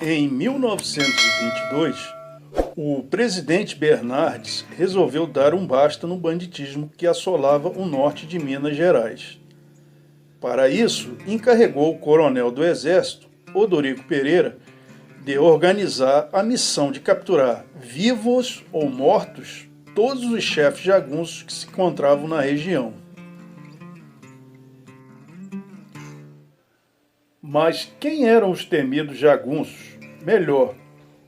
Em 1922, o presidente Bernardes resolveu dar um basta no banditismo que assolava o norte de Minas Gerais. Para isso, encarregou o coronel do Exército, Odorico Pereira, de organizar a missão de capturar, vivos ou mortos, todos os chefes jagunços que se encontravam na região. Mas quem eram os temidos jagunços? Melhor,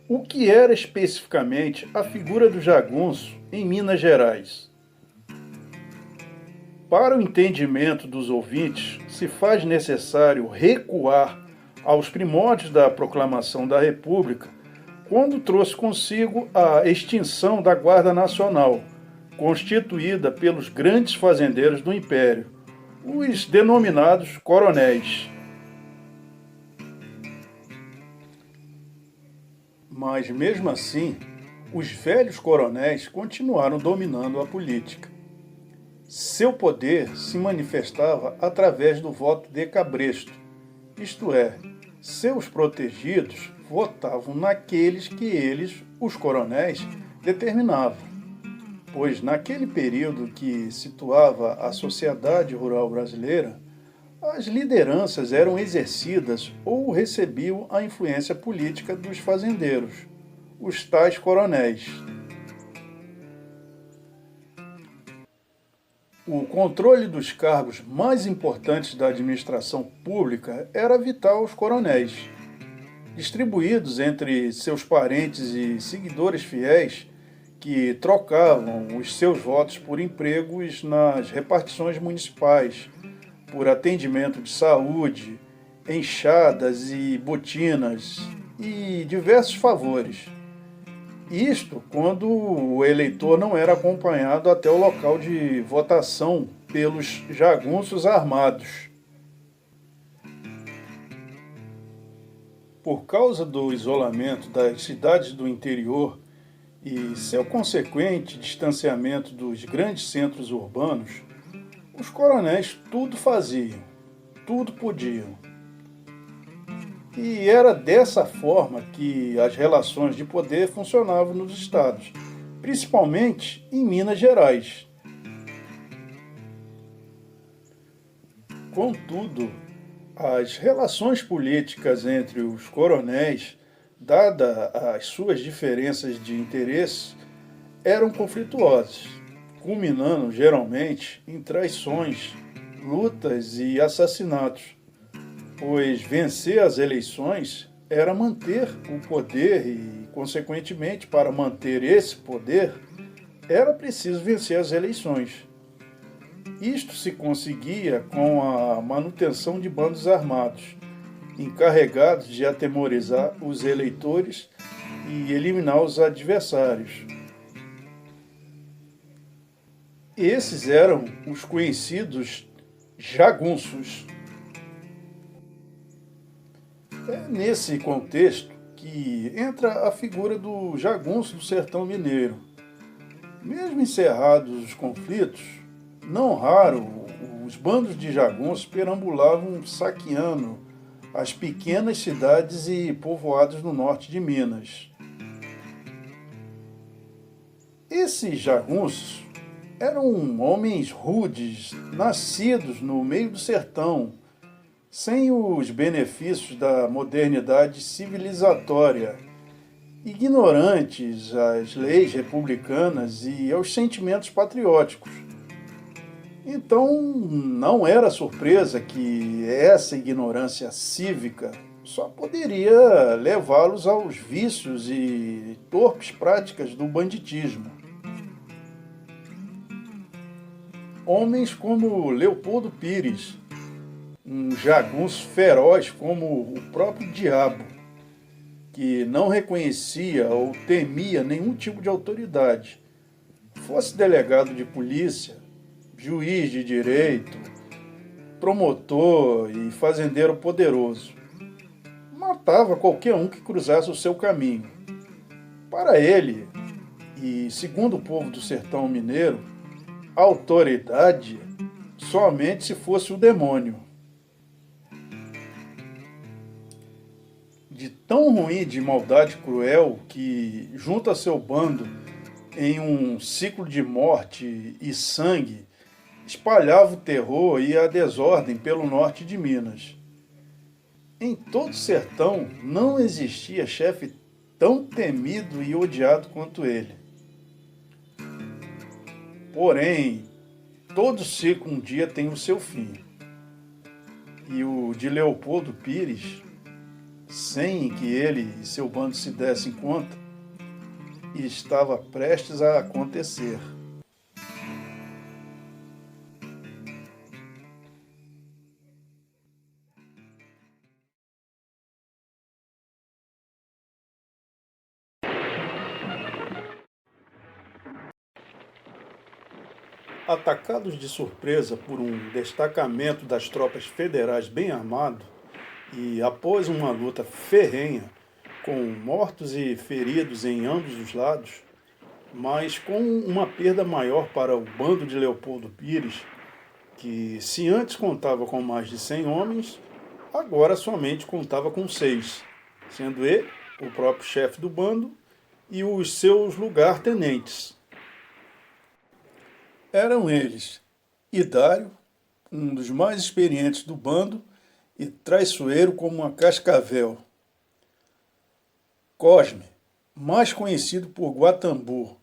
o que era especificamente a figura do jagunço em Minas Gerais? Para o entendimento dos ouvintes, se faz necessário recuar aos primórdios da proclamação da República, quando trouxe consigo a extinção da Guarda Nacional, constituída pelos grandes fazendeiros do Império, os denominados coronéis. Mas, mesmo assim, os velhos coronéis continuaram dominando a política. Seu poder se manifestava através do voto de cabresto, isto é, seus protegidos votavam naqueles que eles, os coronéis, determinavam, pois naquele período que situava a sociedade rural brasileira, as lideranças eram exercidas ou recebiam a influência política dos fazendeiros, os tais coronéis. O controle dos cargos mais importantes da administração pública era vital aos coronéis. Distribuídos entre seus parentes e seguidores fiéis, que trocavam os seus votos por empregos nas repartições municipais, por atendimento de saúde, enxadas e botinas e diversos favores. Isto quando o eleitor não era acompanhado até o local de votação pelos jagunços armados. Por causa do isolamento das cidades do interior e seu consequente distanciamento dos grandes centros urbanos, os coronéis tudo faziam, tudo podiam. E era dessa forma que as relações de poder funcionavam nos estados, principalmente em Minas Gerais. Contudo, as relações políticas entre os coronéis, dadas as suas diferenças de interesse, eram conflituosas, culminando geralmente em traições, lutas e assassinatos, pois vencer as eleições era manter o poder e, consequentemente, para manter esse poder, era preciso vencer as eleições. Isto se conseguia com a manutenção de bandos armados, encarregados de atemorizar os eleitores e eliminar os adversários. Esses eram os conhecidos jagunços. É nesse contexto que entra a figura do jagunço do sertão mineiro. Mesmo encerrados os conflitos, não raro os bandos de jagunços perambulavam saqueando as pequenas cidades e povoados no norte de Minas. Esses jagunços eram homens rudes, nascidos no meio do sertão, sem os benefícios da modernidade civilizatória, ignorantes às leis republicanas e aos sentimentos patrióticos. Então, não era surpresa que essa ignorância cívica só poderia levá-los aos vícios e torpes práticas do banditismo. Homens como Leopoldo Pires, um jagunço feroz como o próprio diabo, que não reconhecia ou temia nenhum tipo de autoridade, fosse delegado de polícia, juiz de direito, promotor e fazendeiro poderoso. Matava qualquer um que cruzasse o seu caminho. Para ele, e segundo o povo do sertão mineiro, a autoridade somente se fosse o demônio. de tão ruim, de maldade cruel, que junta seu bando em um ciclo de morte e sangue, espalhava o terror e a desordem pelo norte de Minas. Em todo o sertão não existia chefe tão temido e odiado quanto ele. Porém, todo ciclo um dia tem o seu fim. E o de Leopoldo Pires, sem que ele e seu bando se dessem conta, estava prestes a acontecer. Atacados de surpresa por um destacamento das tropas federais bem armado, e após uma luta ferrenha, com mortos e feridos em ambos os lados, mas com uma perda maior para o bando de Leopoldo Pires, que se antes contava com mais de 100 homens, agora somente contava com 6, sendo ele o próprio chefe do bando e os seus lugar-tenentes. Eram eles Idário, um dos mais experientes do bando e traiçoeiro como uma cascavel; Cosme, mais conhecido por Guatambu,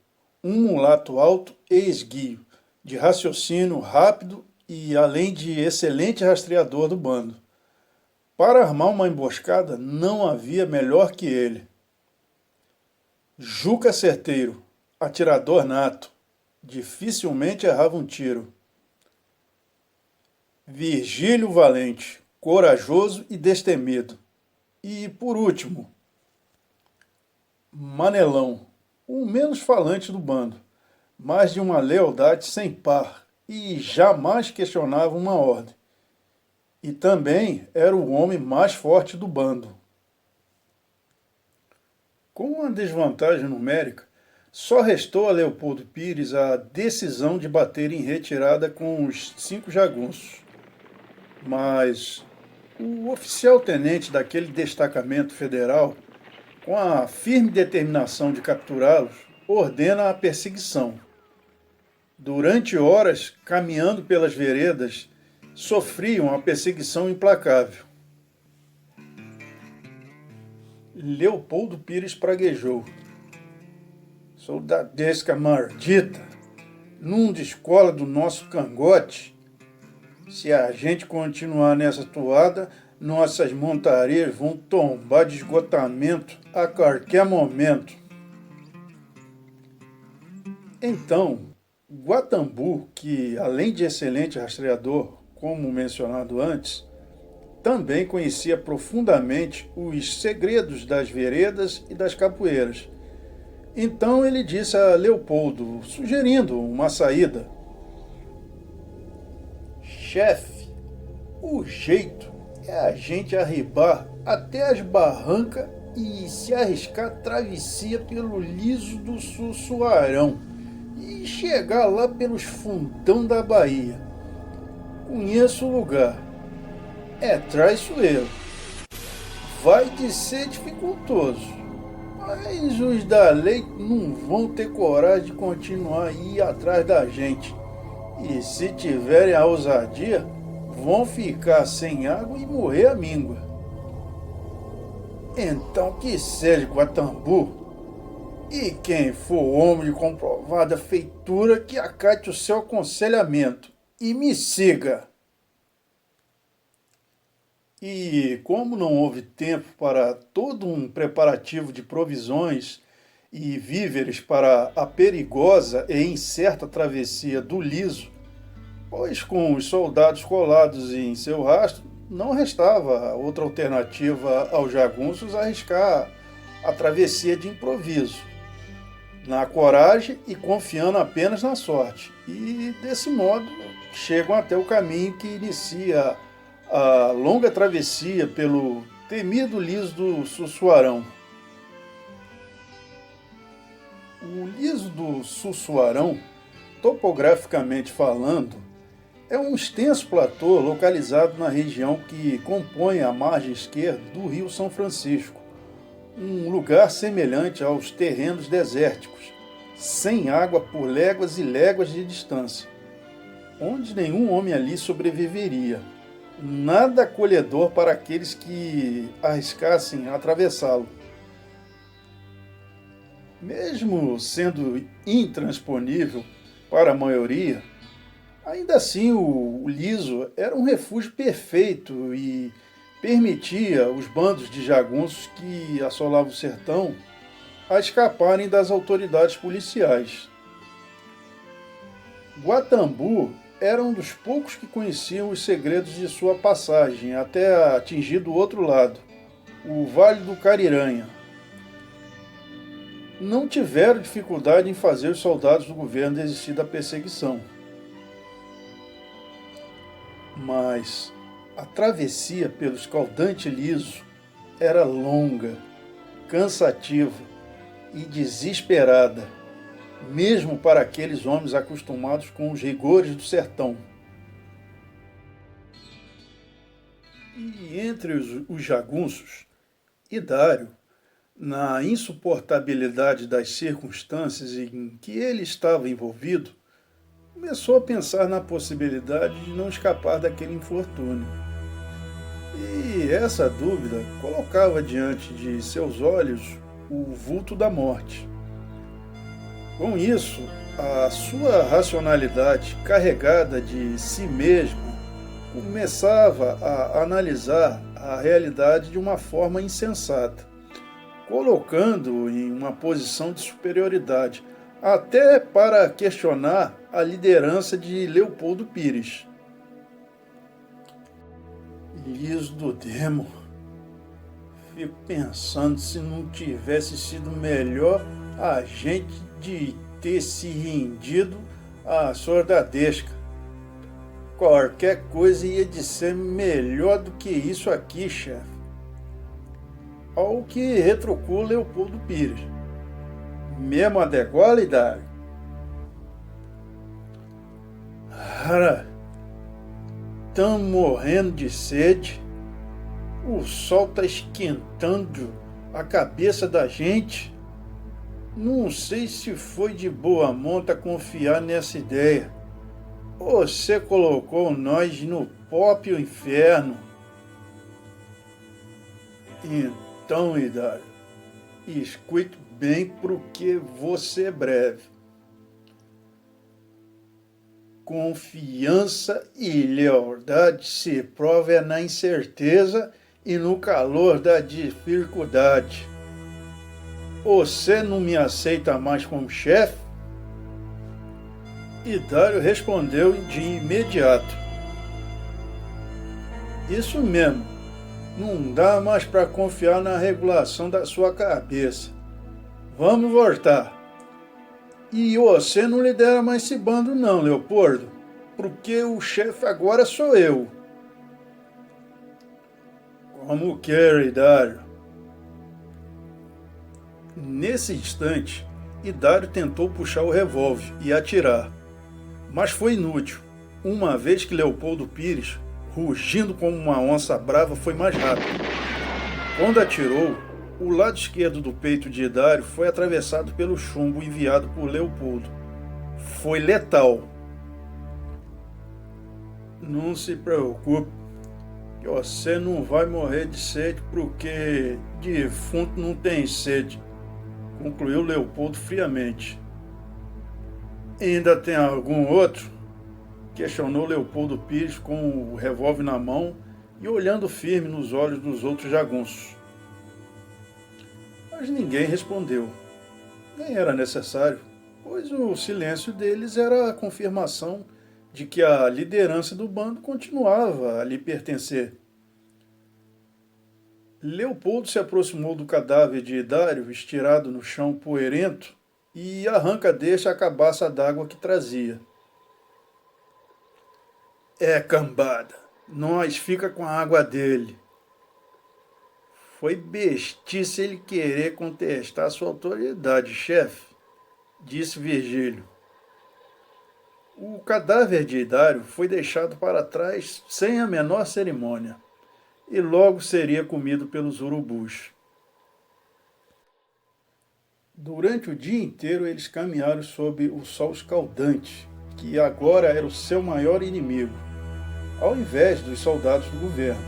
um mulato alto e esguio, de raciocínio rápido e além de excelente rastreador do bando. Para armar uma emboscada não havia melhor que ele. Juca Certeiro, atirador nato, dificilmente errava um tiro. Virgílio Valente, corajoso e destemido. E, por último, Manelão, o menos falante do bando, mas de uma lealdade sem par e jamais questionava uma ordem. E também era o homem mais forte do bando. Com uma desvantagem numérica, só restou a Leopoldo Pires a decisão de bater em retirada com os 5 jagunços. Mas o oficial-tenente daquele destacamento federal, com a firme determinação de capturá-los, ordena a perseguição. Durante horas, caminhando pelas veredas, sofriam a perseguição implacável. Leopoldo Pires praguejou: "Soldadesca maldita, não descola do nosso cangote. Se a gente continuar nessa toada, nossas montarias vão tombar de esgotamento a qualquer momento." Então, Guatambu, que além de excelente rastreador, como mencionado antes, também conhecia profundamente os segredos das veredas e das capoeiras. Então ele disse a Leopoldo, sugerindo uma saída: "Chefe, o jeito é a gente arribar até as barrancas e se arriscar travessia pelo liso do Sussuarão e chegar lá pelos fundão da Bahia. Conheço o lugar. É traiçoeiro. Vai de ser dificultoso, mas os da lei não vão ter coragem de continuar a ir atrás da gente. E se tiverem a ousadia, vão ficar sem água e morrer à míngua. Então que seja Guatambu, e quem for homem de comprovada feitura, que acate o seu aconselhamento e me siga." E como não houve tempo para todo um preparativo de provisões e víveres para a perigosa e incerta travessia do Liso, pois com os soldados colados em seu rastro, não restava outra alternativa aos jagunços arriscar a travessia de improviso, na coragem e confiando apenas na sorte. E, desse modo, chegam até o caminho que inicia a longa travessia pelo temido liso do Sussuarão. O liso do Sussuarão, topograficamente falando, é um extenso platô localizado na região que compõe a margem esquerda do Rio São Francisco, um lugar semelhante aos terrenos desérticos, sem água por léguas e léguas de distância, onde nenhum homem ali sobreviveria. Nada acolhedor para aqueles que arriscassem atravessá-lo. Mesmo sendo intransponível para a maioria, ainda assim o liso era um refúgio perfeito e permitia os bandos de jagunços que assolavam o sertão a escaparem das autoridades policiais. Guatambu era um dos poucos que conheciam os segredos de sua passagem até atingir do outro lado, o Vale do Cariranha. Não tiveram dificuldade em fazer os soldados do governo desistir da perseguição. Mas a travessia pelo escaldante liso era longa, cansativa e desesperada, mesmo para aqueles homens acostumados com os rigores do sertão. E entre os jagunços, Hidário, na insuportabilidade das circunstâncias em que ele estava envolvido, começou a pensar na possibilidade de não escapar daquele infortúnio. E essa dúvida colocava diante de seus olhos o vulto da morte. Com isso, a sua racionalidade, carregada de si mesma, começava a analisar a realidade de uma forma insensata, colocando-o em uma posição de superioridade, até para questionar a liderança de Leopoldo Pires. Liso do Demo, fico pensando se não tivesse sido melhor a gente de ter se rendido à sordadesca. Qualquer coisa ia de ser melhor do que isso aqui, chefe. Ao que retrucou Leopoldo Pires. Mesmo a degola, Hidário? Cara, estamos morrendo de sede. O sol está esquentando a cabeça da gente. Não sei se foi de boa monta confiar nessa ideia. Você colocou nós no próprio inferno. Então, Hidário, escute bem porque você é breve. Confiança e lealdade se prova na incerteza e no calor da dificuldade. Você não me aceita mais como chefe? Hidário respondeu de imediato. Isso mesmo, não dá mais para confiar na regulação da sua cabeça. Vamos voltar. E você não lidera mais esse bando não, Leopoldo, porque o chefe agora sou eu. Como quer, Hidário. Nesse instante, Hidário tentou puxar o revólver e atirar, mas foi inútil, uma vez que Leopoldo Pires, rugindo como uma onça brava, foi mais rápido. Quando atirou, o lado esquerdo do peito de Hidário foi atravessado pelo chumbo enviado por Leopoldo. Foi letal. Não se preocupe, que você não vai morrer de sede, porque defunto não tem sede, concluiu Leopoldo friamente. Ainda tem algum outro? Questionou Leopoldo Pires com o revólver na mão e olhando firme nos olhos dos outros jagunços. Mas ninguém respondeu. Nem era necessário, pois o silêncio deles era a confirmação de que a liderança do bando continuava a lhe pertencer. Leopoldo se aproximou do cadáver de Hidário, estirado no chão poeirento, e arranca deste a cabaça d'água que trazia. É, cambada, nós fica com a água dele. Foi bestice ele querer contestar sua autoridade, chefe, disse Virgílio. O cadáver de Hidário foi deixado para trás sem a menor cerimônia, e logo seria comido pelos urubus. Durante o dia inteiro eles caminharam sob o sol escaldante, que agora era o seu maior inimigo, ao invés dos soldados do governo.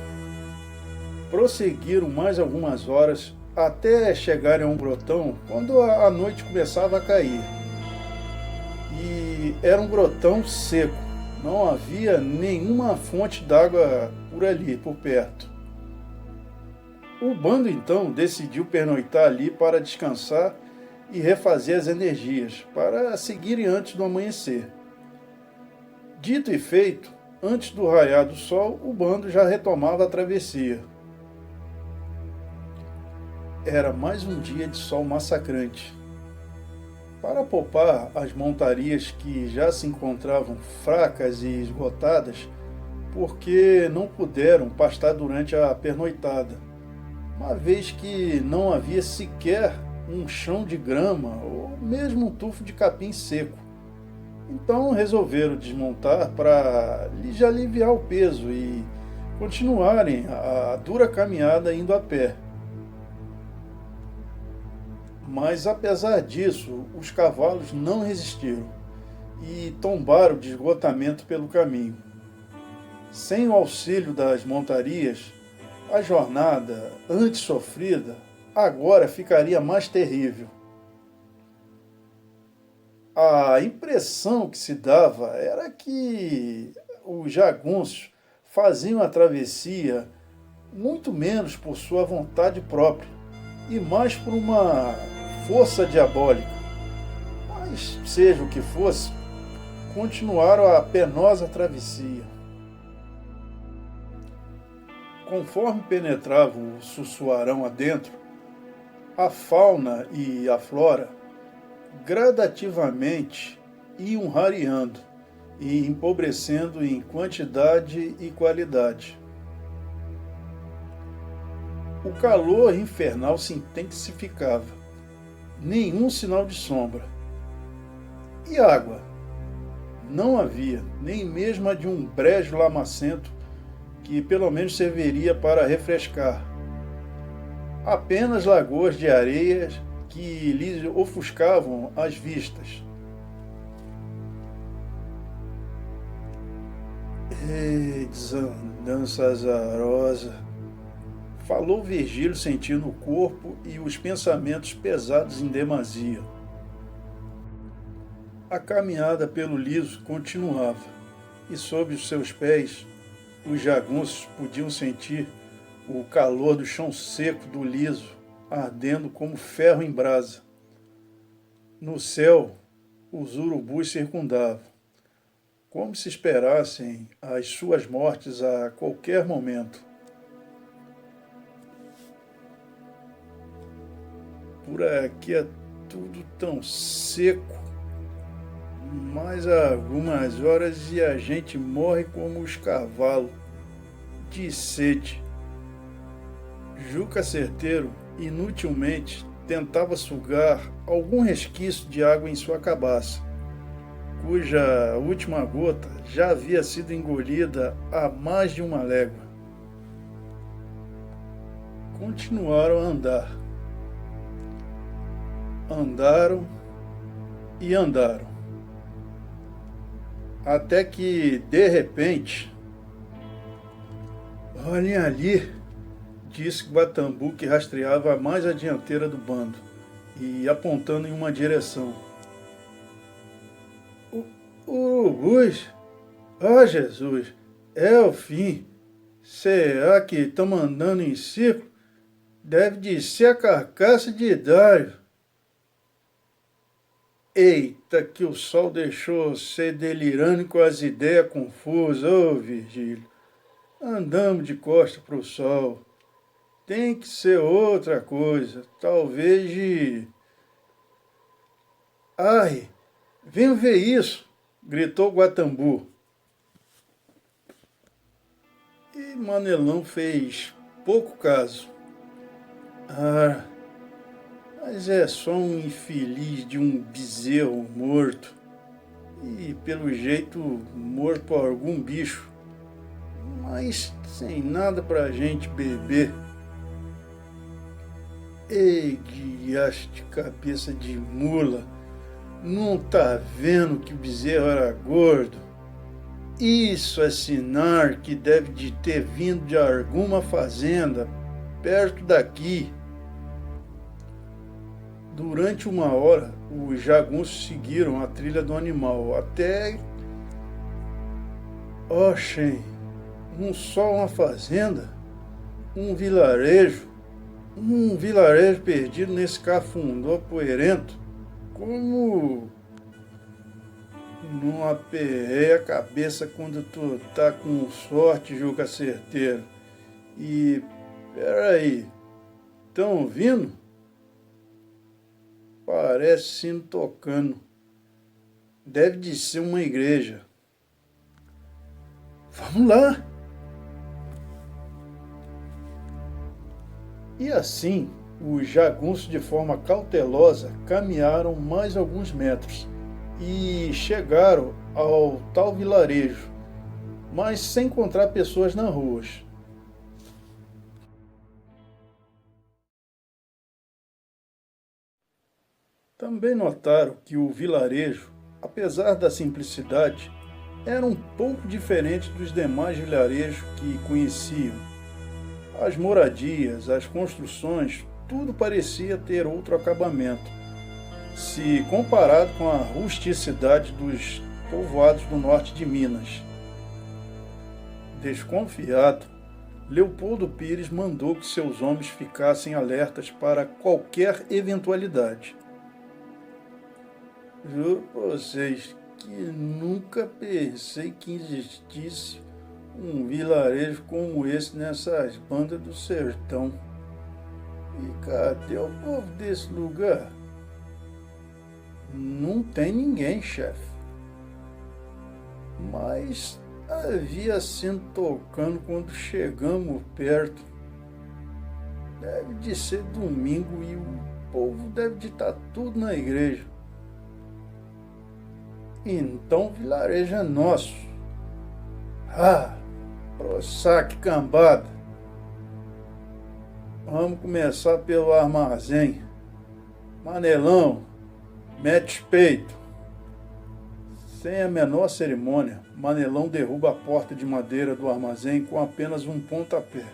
Prosseguiram mais algumas horas até chegarem a um grotão quando a noite começava a cair. E era um grotão seco, não havia nenhuma fonte d'água por ali, por perto. O bando então decidiu pernoitar ali para descansar e refazer as energias, para seguirem antes do amanhecer. Dito e feito, antes do raiar do sol, o bando já retomava a travessia. Era mais um dia de sol massacrante. Para poupar as montarias que já se encontravam fracas e esgotadas, porque não puderam pastar durante a pernoitada, uma vez que não havia sequer um chão de grama ou mesmo um tufo de capim seco. Então resolveram desmontar para lhes aliviar o peso e continuarem a dura caminhada indo a pé. Mas apesar disso, os cavalos não resistiram e tombaram de esgotamento pelo caminho. Sem o auxílio das montarias, a jornada, antes sofrida, agora ficaria mais terrível. A impressão que se dava era que os jagunços faziam a travessia muito menos por sua vontade própria e mais por uma força diabólica. Mas, seja o que fosse, continuaram a penosa travessia. Conforme penetravam o Sussuarão adentro, a fauna e a flora gradativamente iam rareando e empobrecendo em quantidade e qualidade. O calor infernal se intensificava, nenhum sinal de sombra. E água? Não havia, nem mesmo a de um brejo lamacento que pelo menos serviria para refrescar. Apenas lagoas de areias que lhes ofuscavam as vistas. Ei, desandança azarosa! Falou Virgílio, sentindo o corpo e os pensamentos pesados em demasia. A caminhada pelo liso continuava, e sob os seus pés, os jagunços podiam sentir o calor do chão seco do liso, ardendo como ferro em brasa. No céu, os urubus circundavam, como se esperassem as suas mortes a qualquer momento. Por aqui é tudo tão seco, mais algumas horas e a gente morre como os cavalos, de sede. Juca Certeiro inutilmente tentava sugar algum resquício de água em sua cabaça, cuja última gota já havia sido engolida há mais de uma légua. Continuaram a andar. Andaram e andaram. Até que, de repente, olhem ali, disse Guatambu, que rastreava mais a dianteira do bando, e apontando em uma direção. Urubus? Ah, Jesus, é o fim. Será que estamos andando em círculo? Deve de ser a carcaça de Dário. Eita, que o sol deixou você delirando com as ideias confusas, ô Virgílio. Andamos de costa para o sol. Tem que ser outra coisa, talvez de... Ai, venham ver isso, gritou Guatambu. E Manelão fez pouco caso. Ah, mas é só um infeliz de um bezerro morto. E pelo jeito morto por algum bicho. Mas sem nada pra gente beber. Ei, guiaste cabeça de mula, não tá vendo que o bezerro era gordo? Isso é sinal que deve de ter vindo de alguma fazenda perto daqui. Durante uma hora, os jagunços seguiram a trilha do animal até... Oxem, só uma fazenda? Um vilarejo perdido nesse cafundó poeirento? Como não aperrei a cabeça quando tu tá com sorte, Juca Certeiro? E, peraí, tão ouvindo? Parece sino tocando. Deve de ser uma igreja. Vamos lá! E assim, os jagunços, de forma cautelosa, caminharam mais alguns metros e chegaram ao tal vilarejo, mas sem encontrar pessoas nas ruas. Também notaram que o vilarejo, apesar da simplicidade, era um pouco diferente dos demais vilarejos que conheciam. As moradias, as construções, tudo parecia ter outro acabamento, se comparado com a rusticidade dos povoados do norte de Minas. Desconfiado, Leopoldo Pires mandou que seus homens ficassem alertas para qualquer eventualidade. Juro para vocês que nunca pensei que existisse um vilarejo como esse nessas bandas do sertão. E cadê o povo desse lugar? Não tem ninguém, chefe. Mas havia sino tocando quando chegamos perto. Deve de ser domingo e o povo deve de estar tudo na igreja. Então o vilarejo é nosso. Ah, prosaque cambada. Vamos começar pelo armazém. Manelão, mete peito. Sem a menor cerimônia, Manelão derruba a porta de madeira do armazém com apenas um pontapé.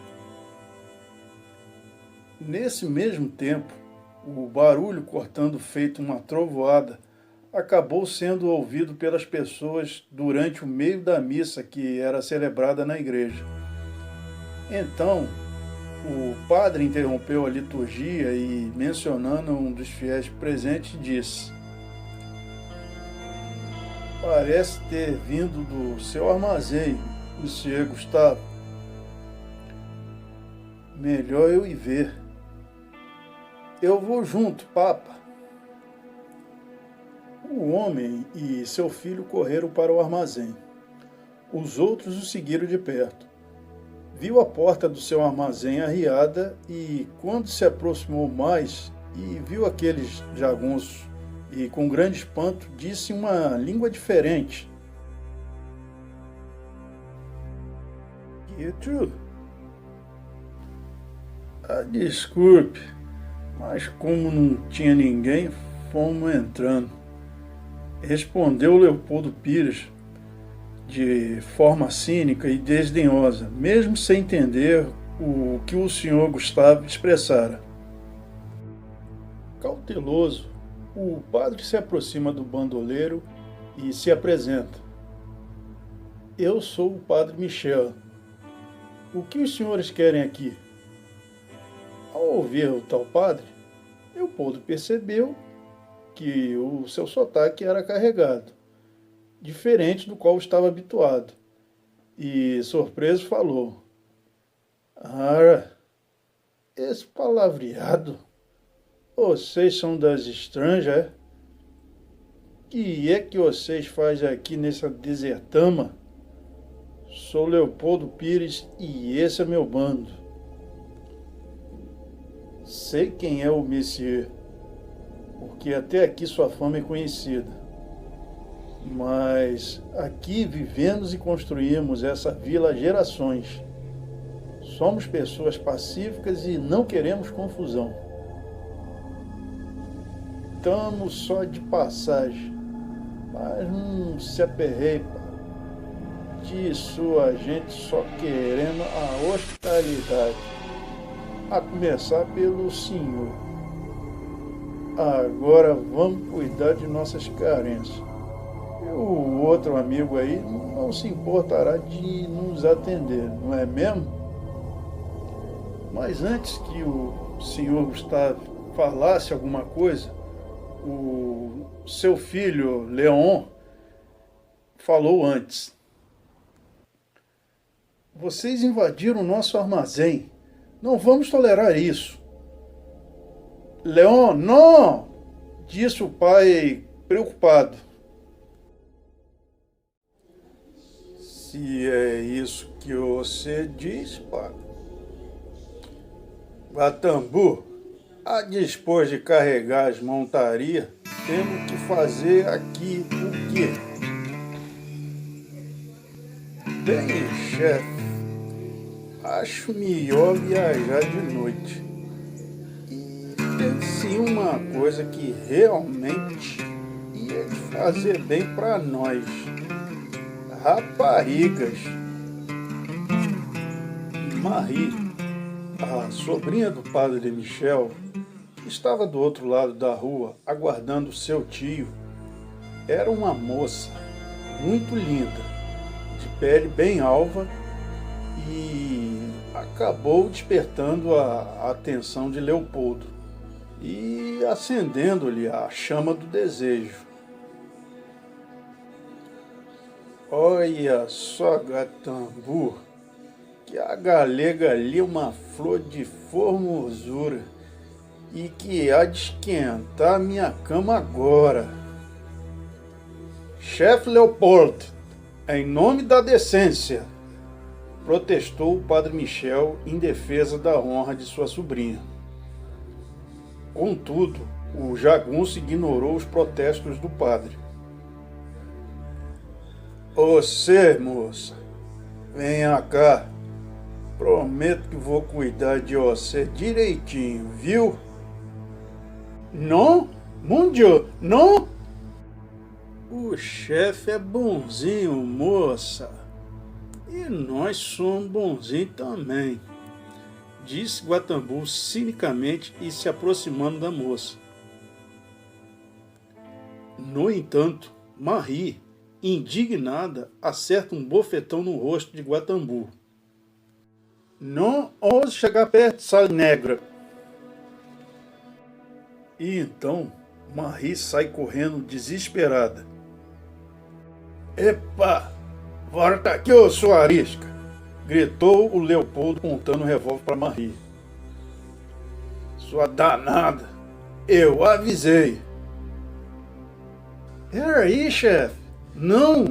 Nesse mesmo tempo, o barulho cortando feito uma trovoada acabou sendo ouvido pelas pessoas durante o meio da missa que era celebrada na igreja. Então, o padre interrompeu a liturgia e, mencionando um dos fiéis presentes, disse: "Parece ter vindo do seu armazém, Monsieur Gustavo. Melhor eu ir ver. Eu vou junto, Papa." O homem e seu filho correram para o armazém. Os outros o seguiram de perto. Viu a porta do seu armazém arriada e, quando se aproximou mais e viu aqueles jagunços, e com grande espanto disse em uma língua diferente: "Pietro, desculpe, mas como não tinha ninguém, fomos entrando", respondeu Leopoldo Pires, de forma cínica e desdenhosa, mesmo sem entender o que o senhor Gustavo expressara. Cauteloso, o padre se aproxima do bandoleiro e se apresenta: "Eu sou o padre Michel. O que os senhores querem aqui?" Ao ouvir o tal padre, Leopoldo percebeu que o seu sotaque era carregado, diferente do qual estava habituado, e, surpreso, falou: "Ara, esse palavreado, vocês são das estranjas, é? Que é que vocês fazem aqui nessa desertama? Sou Leopoldo Pires e esse é meu bando." "Sei quem é o Monsieur, porque até aqui sua fama é conhecida. Mas aqui vivemos e construímos essa vila há gerações. Somos pessoas pacíficas e não queremos confusão." Estamos só de passagem, mas não se aperreie, pá. Disso a gente só querendo a hospitalidade, a começar pelo senhor. Agora vamos cuidar de nossas carências. E o outro amigo aí não se importará de nos atender, não é mesmo? Mas antes que o senhor Gustavo falasse alguma coisa, o seu filho, Leon, falou antes. Vocês invadiram o nosso armazém. Não vamos tolerar isso. Leon, não! Disse o pai preocupado. Se é isso que você diz, pai. Guatambu, a dispor de carregar as montarias, temos que fazer aqui o quê? Bem, chefe, acho melhor viajar de noite. E pense em uma coisa que realmente ia fazer bem para nós. Raparigas. Marie, a sobrinha do padre Michel, estava do outro lado da rua aguardando seu tio. Era uma moça muito linda, de pele bem alva, e acabou despertando a atenção de Leopoldo e acendendo-lhe a chama do desejo. Olha só, Gatambu, que a galega ali é uma flor de formosura e que há de esquentar minha cama agora. Chefe Leopoldo, em nome da decência, protestou o padre Michel em defesa da honra de sua sobrinha. Contudo, o jagunço ignorou os protestos do padre. Você, moça, venha cá. Prometo que vou cuidar de você direitinho, viu? Não, mon Dieu, não! O chefe é bonzinho, moça. E nós somos bonzinhos também, disse Guatambu cinicamente e se aproximando da moça. No entanto, Marie, indignada, acerta um bofetão no rosto de Guatambu. Não ouse chegar perto, sal negra. E então, Marie sai correndo desesperada. Epa! Volta aqui, ô sua arisca! Gritou o Leopoldo apontando o revólver para Marie. Sua danada! Eu avisei! Peraí, chefe! Não!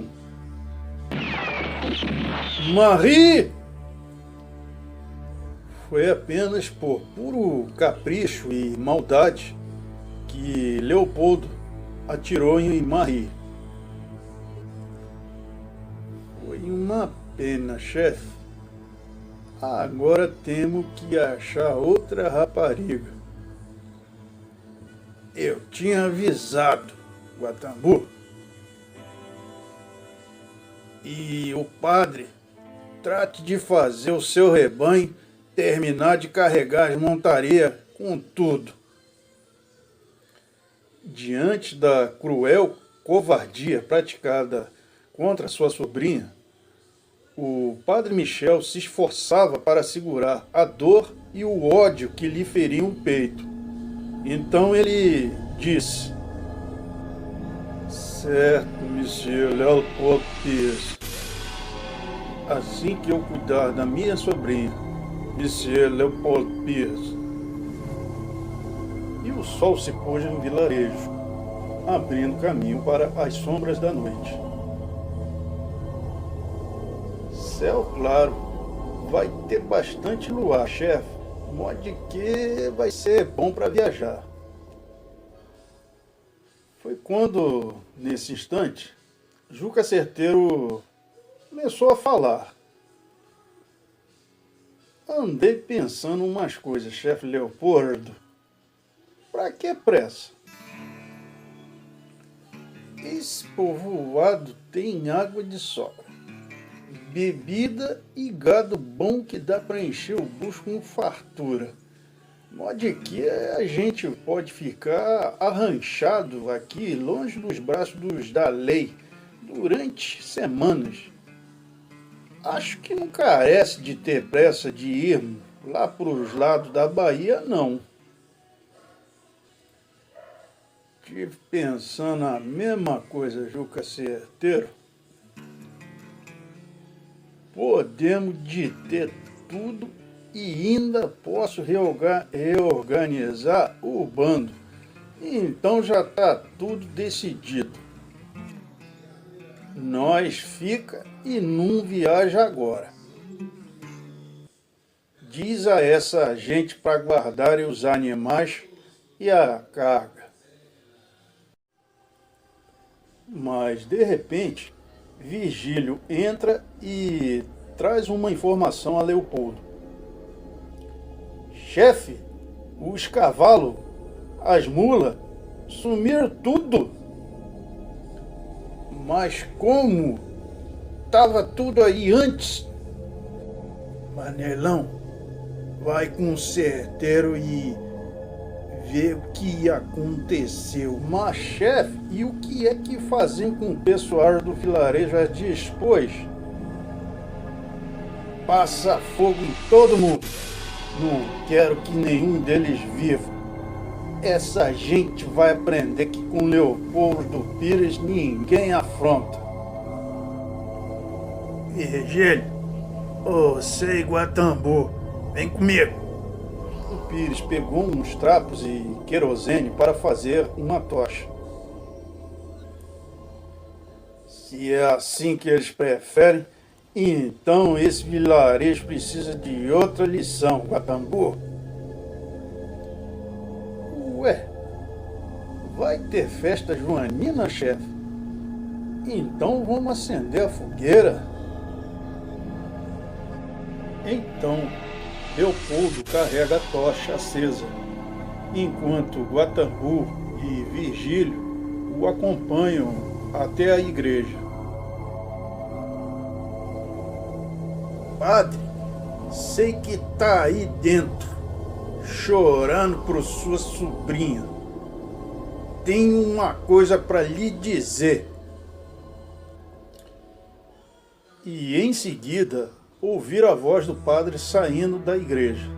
Marie! Foi apenas por puro capricho e maldade que Leopoldo atirou em Marie. Foi uma pena, chefe. Agora temos que achar outra rapariga. Eu tinha avisado, Guatambu. E o padre, trate de fazer o seu rebanho terminar de carregar as montarias com tudo. Diante da cruel covardia praticada contra sua sobrinha, o padre Michel se esforçava para segurar a dor e o ódio que lhe feriam o peito. Então ele disse: Certo, Monsieur Leopold Pires. Assim que eu cuidar da minha sobrinha, Monsieur Leopold Pires. E o sol se pôs no vilarejo, abrindo caminho para as sombras da noite. Céu claro, vai ter bastante luar, chefe, modo que vai ser bom para viajar. Foi quando, nesse instante, Juca Certeiro começou a falar. Andei pensando umas coisas, chefe Leopoldo. Pra que pressa? Esse povoado tem água de sobra, bebida e gado bom que dá para encher o bucho com fartura. Modo que a gente pode ficar arranchado aqui, longe dos braços da lei, durante semanas. Acho que não carece de ter pressa de irmos lá para os lados da Bahia, não. Estive pensando a mesma coisa, Juca Certeiro. Podemos de ter tudo e ainda posso reorganizar o bando. Então já está tudo decidido. Nós fica e não viaja agora. Diz a essa gente para guardarem os animais e a carga. Mas de repente, Virgílio entra e traz uma informação a Leopoldo. Chefe, os cavalos, as mulas, sumiram tudo. Mas como? Tava tudo aí antes. Manelão, vai com o certeiro e vê o que aconteceu. Mas, chefe, e o que é que fazem com o pessoal do vilarejo já dispôs? Passa fogo em todo mundo. Não quero que nenhum deles viva. Essa gente vai aprender que com Leopoldo Pires ninguém afronta. Virgílio, você e Guatambu, vem comigo. O Pires pegou uns trapos e querosene para fazer uma tocha. Se é assim que eles preferem, então esse vilarejo precisa de outra lição, Guatambu. Ué, vai ter festa joanina, chefe? Então vamos acender a fogueira. Então, Leopoldo carrega a tocha acesa, enquanto Guatambu e Virgílio o acompanham até a igreja. Padre, sei que tá aí dentro, chorando por sua sobrinha. Tenho uma coisa para lhe dizer. E em seguida, ouvir a voz do padre saindo da igreja.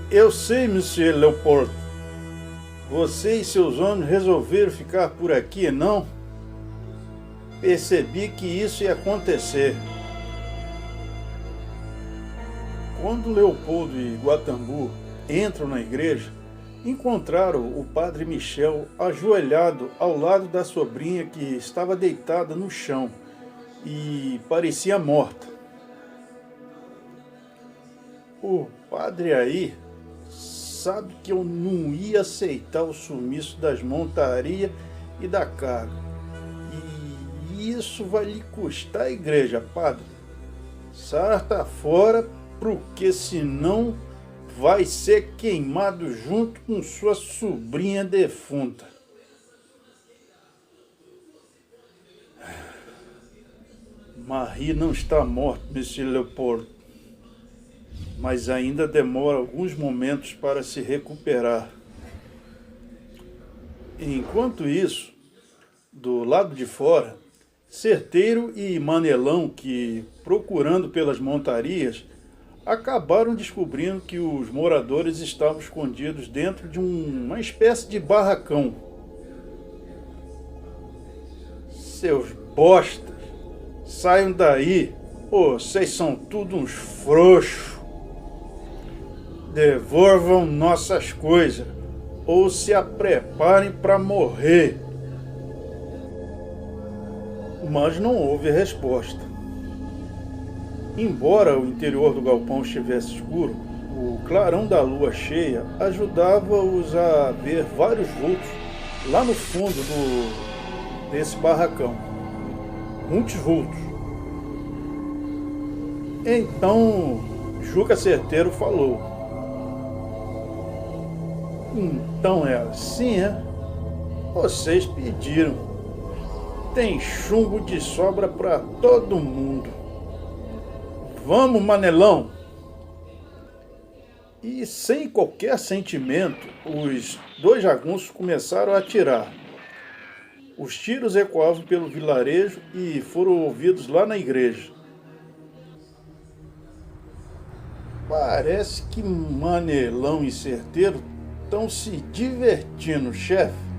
Eu sei, Monsieur Leopoldo. Você e seus homens resolveram ficar por aqui, não? Percebi que isso ia acontecer. Quando Leopoldo e Guatambu entram na igreja, encontraram o padre Michel ajoelhado ao lado da sobrinha que estava deitada no chão e parecia morta. O padre aí sabe que eu não ia aceitar o sumiço das montarias e da carga. E isso vai lhe custar a igreja, padre. Sarta fora, porque senão vai ser queimado junto com sua sobrinha defunta. Marie não está morta, Monsieur Leopoldo, mas ainda demora alguns momentos para se recuperar. Enquanto isso, do lado de fora, Certeiro e Manelão, que, procurando pelas montarias, acabaram descobrindo que os moradores estavam escondidos dentro de uma espécie de barracão. Seus bostas, saiam daí, vocês são tudo uns frouxos. Devolvam nossas coisas, ou se a preparem para morrer. Mas não houve resposta. Embora o interior do galpão estivesse escuro, o clarão da lua cheia ajudava-os a ver vários vultos lá no fundo desse barracão. Muitos vultos. Então, Juca Certeiro falou. Então é assim, é? Vocês pediram. Tem chumbo de sobra para todo mundo. Vamos, Manelão! E sem qualquer sentimento, os dois jagunços começaram a atirar. Os tiros ecoavam pelo vilarejo e foram ouvidos lá na igreja. Parece que Manelão e Certeiro estão se divertindo, chefe.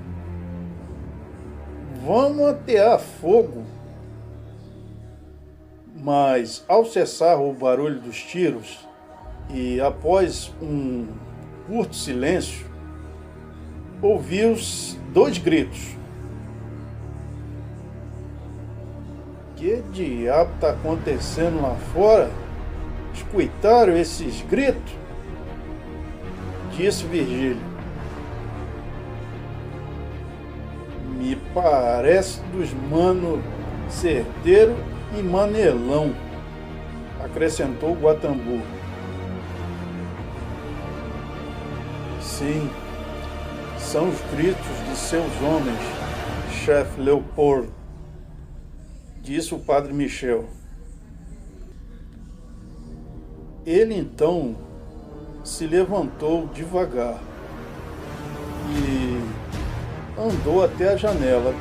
Vamos atear fogo. Mas ao cessar o barulho dos tiros e após um curto silêncio, ouviu-se 2 gritos. Que diabo está acontecendo lá fora? Escutaram esses gritos? Disse Virgílio. Me parece dos mano Certeiro e Manelão, acrescentou Guatambu. Sim, são os gritos de seus homens, chefe Leopoldo, disse o padre Michel. Ele então se levantou devagar e andou até a janela.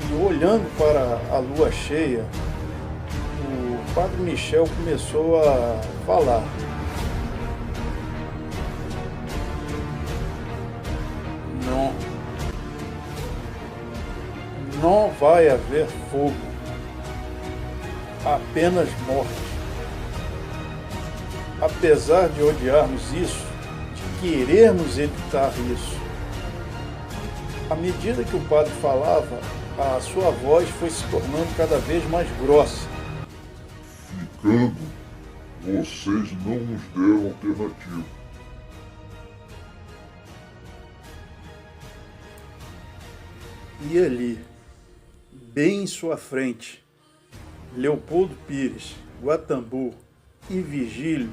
E olhando para a lua cheia, o padre Michel começou a falar. Não vai haver fogo, apenas morte. Apesar de odiarmos isso, de querermos evitar isso, à medida que o padre falava, a sua voz foi se tornando cada vez mais grossa. Ficando, vocês não nos deram alternativa. E ali, bem em sua frente, Leopoldo Pires, Guatambu e Virgílio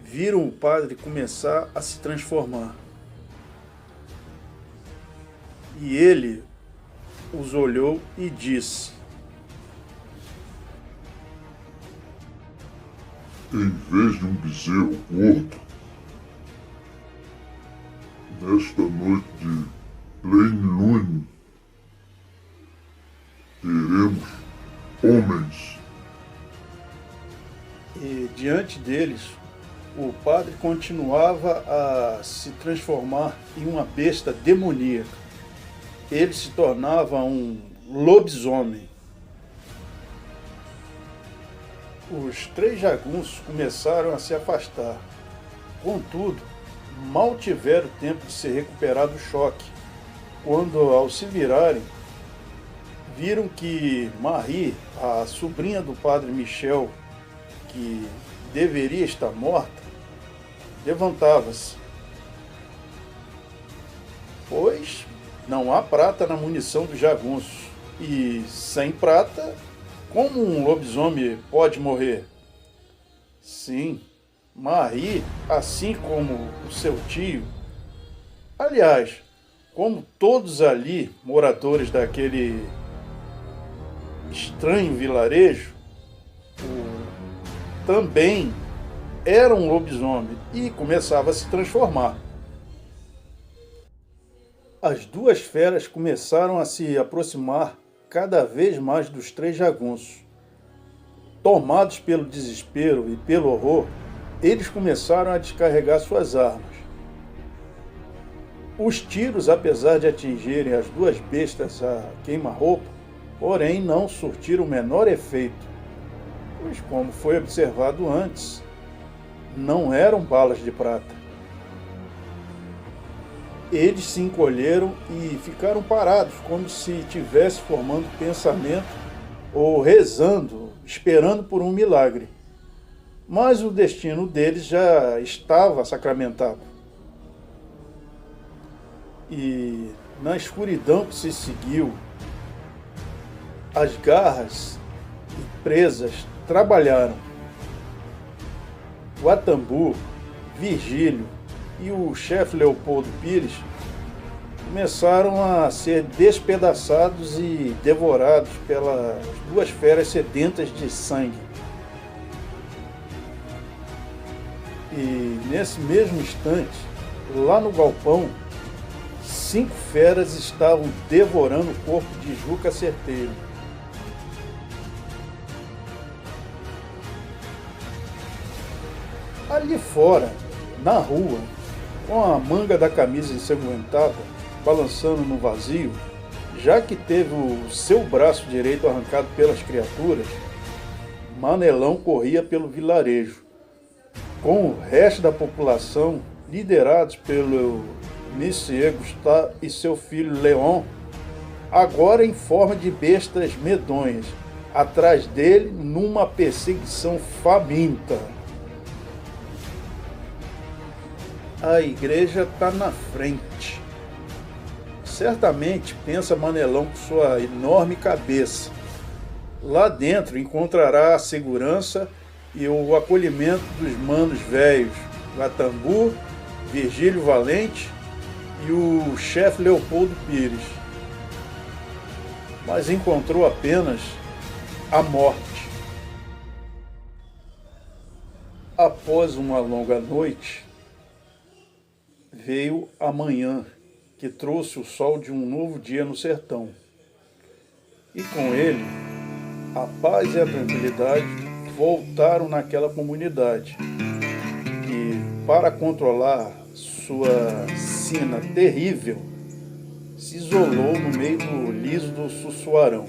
viram o padre começar a se transformar. E ele os olhou e disse: Em vez de um bezerro gordo, nesta noite de plenilune, teremos homens. E diante deles, o padre continuava a se transformar em uma besta demoníaca. Ele se tornava um lobisomem. Os 3 jagunços começaram a se afastar. Contudo, mal tiveram tempo de se recuperar do choque, quando, ao se virarem, viram que Marie, a sobrinha do padre Michel, que deveria estar morta, levantava-se. Pois não há prata na munição dos jagunços, e sem prata, como um lobisomem pode morrer? Sim, Marie, assim como o seu tio, aliás, como todos ali, moradores daquele estranho vilarejo, também era um lobisomem e começava a se transformar. As 2 feras começaram a se aproximar cada vez mais dos 3 jagunços. Tomados pelo desespero e pelo horror, eles começaram a descarregar suas armas. Os tiros, apesar de atingirem as 2 bestas a queima-roupa, porém não surtiram o menor efeito, pois, como foi observado antes, não eram balas de prata. Eles se encolheram e ficaram parados, como se estivesse formando pensamento ou rezando, esperando por um milagre. Mas o destino deles já estava sacramentado. E na escuridão que se seguiu, as garras e presas trabalharam. Guatambu, Virgílio e o chefe Leopoldo Pires começaram a ser despedaçados e devorados pelas duas feras sedentas de sangue. E nesse mesmo instante, lá no galpão, 5 feras estavam devorando o corpo de Juca Certeiro. Ali fora, na rua, com a manga da camisa ensanguentada, balançando no vazio, já que teve o seu braço direito arrancado pelas criaturas, Manelão corria pelo vilarejo, com o resto da população, liderados pelo Monsieur Gustave e seu filho Leon, agora em forma de bestas medonhas, atrás dele numa perseguição faminta. A igreja está na frente. Certamente, pensa Manelão com sua enorme cabeça. Lá dentro encontrará a segurança e o acolhimento dos manos velhos, Gatambu, Virgílio Valente e o chefe Leopoldo Pires. Mas encontrou apenas a morte. Após uma longa noite, veio a manhã, que trouxe o sol de um novo dia no sertão. E com ele, a paz e a tranquilidade voltaram naquela comunidade, que, para controlar sua sina terrível, se isolou no meio do liso do Sussuarão.